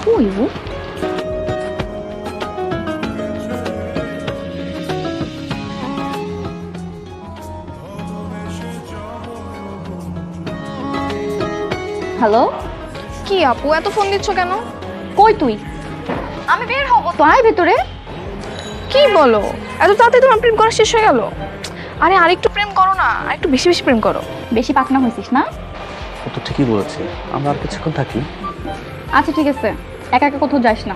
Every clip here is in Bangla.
কই ও? হ্যালো, কি আপু এত ফোন দিচ্ছ কেন? কই তুই? আমি বের হবো তো, আয় ভেতরে। কি বলো, এত তাড়াতাড়ি তোমার প্রেম করা শেষ হয়ে গেল? আরে আরেকটু প্রেম করো না, আরেকটু বেশি বেশি প্রেম করো। বেশি পাকনা হয়েছিস না? ও তো ঠিকই বলেছে, আমরা আর কিছুক্ষণ থাকি। আচ্ছা ঠিক আছে, একা একা কোথাও যাস না,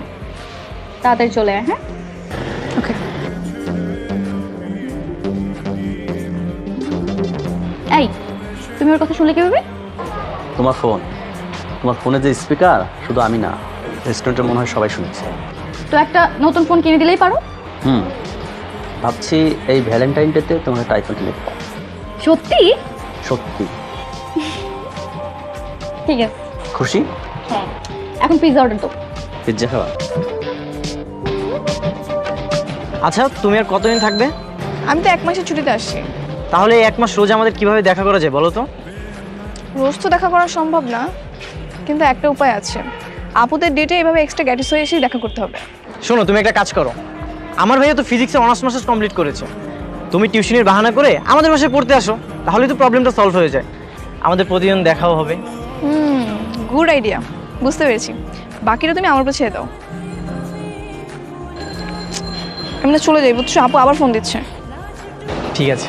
তাড়াতাড়ি চলে আয়। হ্যাঁ ওকে। এই, তুমি ওর কথা শুনলে কিভাবে? তোমার ফোনে যে স্পিকার, শুধু আমি না, রেস্টুরেন্টের মনে হয় সবাই শুনেছে। তো একটা নতুন ফোন কিনে দিলেই পারো। ভাবছি এই ভ্যালেন্টাইন ডেতে তোমার একটা আইফোন কিনে দেবো। সত্যি? সত্যি। ঠিক আছে। খুশি? হ্যাঁ, এখন পিৎজা অর্ডার দাও। পিৎজা খাওয়া? আচ্ছা, তুমি আর কতদিন থাকবে? আমি তো 1 মাসের ছুটিতে আসছি। তাহলে এই 1 মাস রোজ আমাদের কিভাবে দেখা করা যায় বলো তো? রোজ তো দেখা করা সম্ভব না, কিন্তু একটা উপায় আছে। আপুদের ডেটে এভাবে এক্সট্রা গ্যাটিস হয়ে এসে দেখা করতে হবে। শোনো, তুমি একটা কাজ করো। আমার ভাইয়া তো ফিজিক্সে অনার্স মাস্টার্স কমপ্লিট করেছে। তুমি টিউশনের বাহানা করে আমাদের বাসায় পড়তে আসো, তাহলে তো প্রবলেমটা সলভ হয়ে যায়। আমাদের প্রতিদিন দেখাও হবে। গুড আইডিয়া, বুঝতে পেরেছি। বাকিটা তুমি আমার উপর ছেড়ে দাও। আমি না চলে যাই, বুঝছো? আপু আবার ফোন দিচ্ছে। ঠিক আছে।